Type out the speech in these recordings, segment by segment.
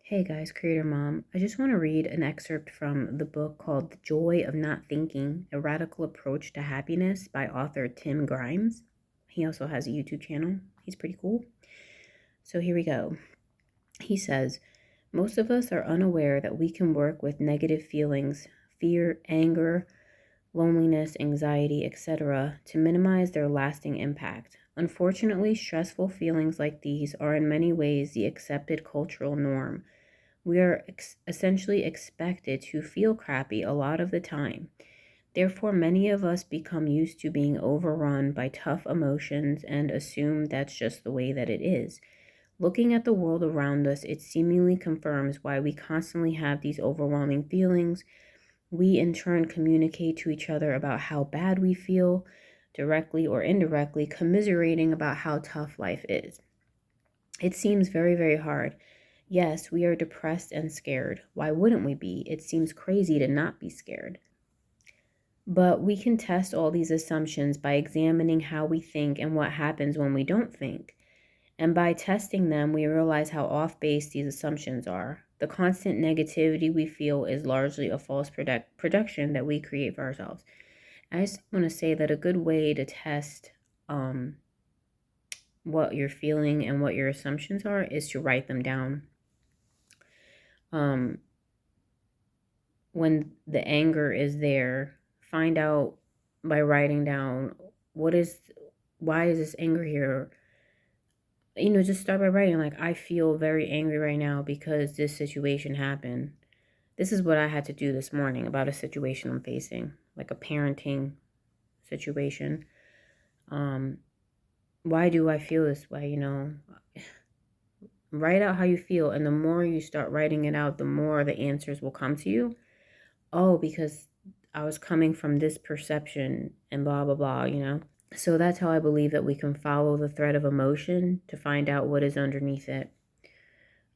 Hey guys, Creator Mom. I just want to read an excerpt from the book called The Joy of Not Thinking, A Radical Approach to Happiness by author Tim Grimes. He also has a YouTube channel. He's pretty cool. So here we go. He says, most of us are unaware that we can work with negative feelings, fear, anger, loneliness, anxiety, etc., to minimize their lasting impact. Unfortunately, stressful feelings like these are in many ways the accepted cultural norm. We are essentially expected to feel crappy a lot of the time. Therefore, many of us become used to being overrun by tough emotions and assume that's just the way that it is. Looking at the world around us, it seemingly confirms why we constantly have these overwhelming feelings. We in turn communicate to each other about how bad we feel, directly or indirectly, commiserating about how tough life is. It seems very, very hard. Yes, we are depressed and scared. Why wouldn't we be? It seems crazy to not be scared. But we can test all these assumptions by examining how we think and what happens when we don't think. And by testing them, we realize how off base these assumptions are. The constant negativity we feel is largely a false production that we create for ourselves. I just want to say that a good way to test what you're feeling and what your assumptions are is to write them down. When the anger is there, find out by writing down why is this anger here? Just start by writing, like, I feel very angry right now because this situation happened. This is what I had to do this morning about a situation I'm facing, like a parenting situation. Why do I feel this way? Write out how you feel, and the more you start writing it out, the more the answers will come to you. Oh, because I was coming from this perception and blah, blah, blah. So that's how I believe that we can follow the thread of emotion to find out what is underneath it.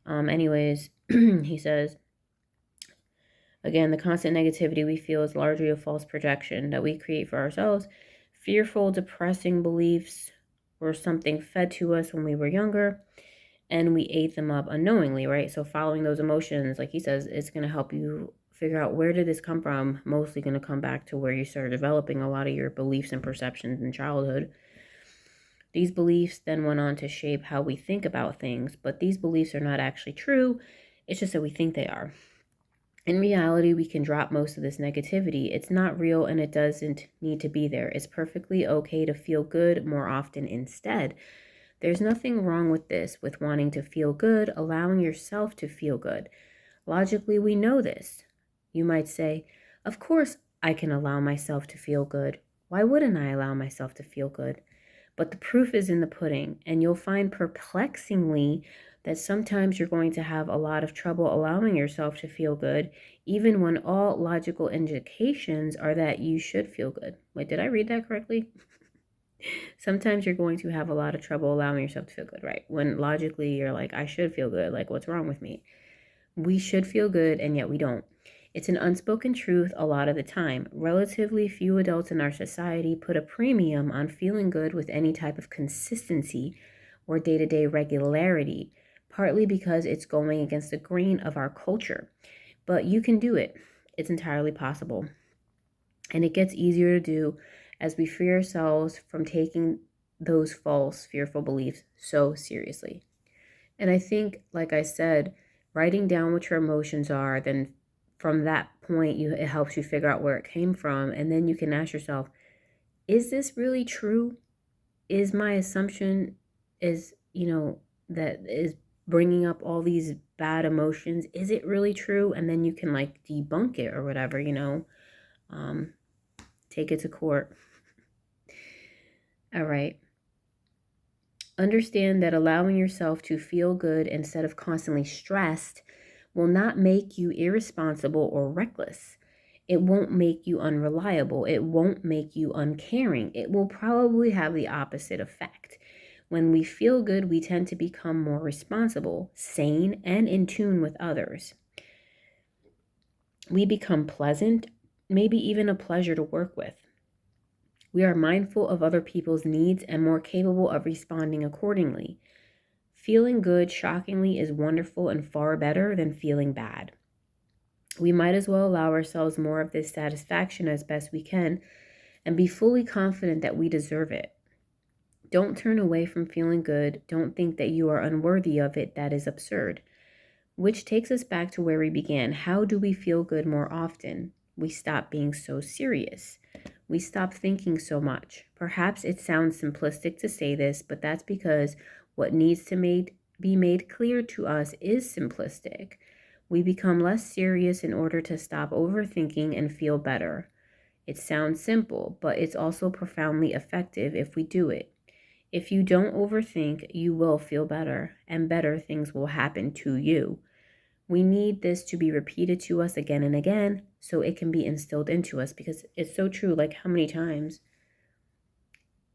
Anyways, he says, again, the constant negativity we feel is largely a false projection that we create for ourselves. Fearful, depressing beliefs were something fed to us when we were younger, and we ate them up unknowingly, right? So following those emotions, like he says, it's going to help you figure out, where did this come from? Mostly going to come back to where you started developing a lot of your beliefs and perceptions in childhood. These beliefs then went on to shape how we think about things, but these beliefs are not actually true. It's just that we think they are. In reality, we can drop most of this negativity. It's not real and it doesn't need to be there. It's perfectly okay to feel good more often instead. There's nothing wrong with this, with wanting to feel good, allowing yourself to feel good. Logically, we know this. You might say, of course I can allow myself to feel good. Why wouldn't I allow myself to feel good? But the proof is in the pudding, and you'll find perplexingly that sometimes you're going to have a lot of trouble allowing yourself to feel good, even when all logical indications are that you should feel good. Wait, did I read that correctly? Sometimes you're going to have a lot of trouble allowing yourself to feel good, right? When logically you're like, I should feel good. Like, what's wrong with me? We should feel good, and yet we don't. It's an unspoken truth a lot of the time. Relatively few adults in our society put a premium on feeling good with any type of consistency or day-to-day regularity, partly because it's going against the grain of our culture. But you can do it. It's entirely possible. And it gets easier to do as we free ourselves from taking those false, fearful beliefs so seriously. And I think, like I said, writing down what your emotions are, then from that point, it helps you figure out where it came from. And then you can ask yourself, is this really true? Is my assumption that is bringing up all these bad emotions? Is it really true? And then you can debunk it or whatever, take it to court. All right. Understand that allowing yourself to feel good instead of constantly stressed will not make you irresponsible or reckless. It won't make you unreliable. It won't make you uncaring. It will probably have the opposite effect. When we feel good, we tend to become more responsible, sane, and in tune with others. We become pleasant, maybe even a pleasure to work with. We are mindful of other people's needs and more capable of responding accordingly. Feeling good, shockingly, is wonderful and far better than feeling bad. We might as well allow ourselves more of this satisfaction as best we can and be fully confident that we deserve it. Don't turn away from feeling good. Don't think that you are unworthy of it. That is absurd. Which takes us back to where we began. How do we feel good more often? We stop being so serious. We stop thinking so much. Perhaps it sounds simplistic to say this, but that's because what needs to be made clear to us is simplistic. We become less serious in order to stop overthinking and feel better. It sounds simple, but it's also profoundly effective if we do it. If you don't overthink, you will feel better, and better things will happen to you. We need this to be repeated to us again and again so it can be instilled into us, because it's so true. Like, how many times,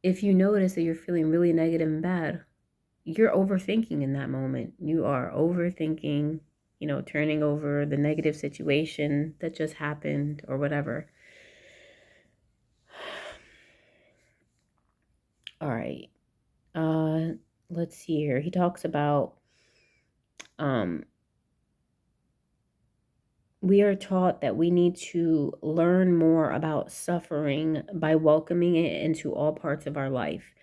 if you notice that you're feeling really negative and bad, you're overthinking in that moment. You are overthinking, turning over the negative situation that just happened or whatever. All right. Let's see here. He talks about we are taught that we need to learn more about suffering by welcoming it into all parts of our life.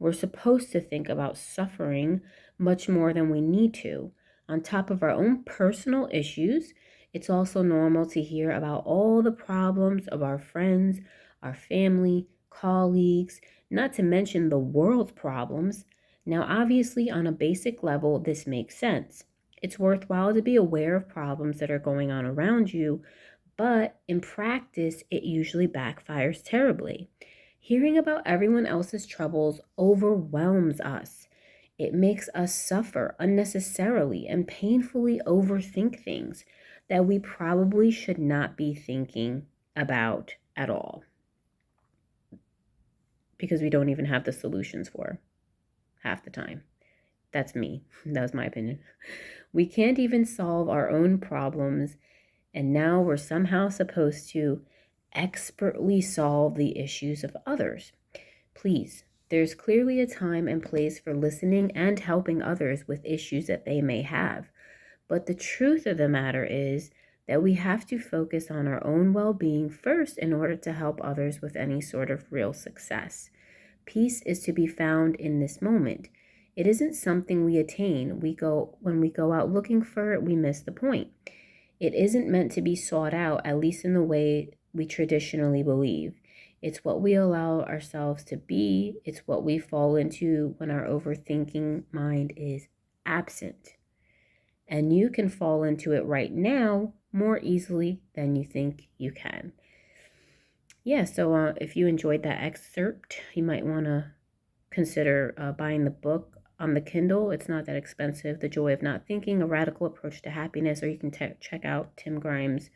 We're supposed to think about suffering much more than we need to. On top of our own personal issues, it's also normal to hear about all the problems of our friends, our family, colleagues, not to mention the world's problems. Now, obviously, on a basic level, this makes sense. It's worthwhile to be aware of problems that are going on around you, but in practice, it usually backfires terribly. Hearing about everyone else's troubles overwhelms us. It makes us suffer unnecessarily and painfully overthink things that we probably should not be thinking about at all, because we don't even have the solutions for half the time. That's me. That was my opinion. We can't even solve our own problems, and now we're somehow supposed to expertly solve the issues of others. Please, there's clearly a time and place for listening and helping others with issues that they may have. But the truth of the matter is that we have to focus on our own well-being first in order to help others with any sort of real success. Peace is to be found in this moment. It isn't something we attain. When we go out looking for it, we miss the point. It isn't meant to be sought out, at least in the way we traditionally believe. It's what we allow ourselves to be. It's what we fall into when our overthinking mind is absent. And you can fall into it right now more easily than you think you can. Yeah, so if you enjoyed that excerpt, you might want to consider buying the book on the Kindle. It's not that expensive. The Joy of Not Thinking, A Radical Approach to Happiness. Or you can check out Tim Grimes'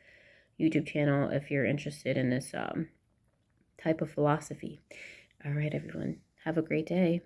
YouTube channel if you're interested in this type of philosophy. All right, everyone. Have a great day.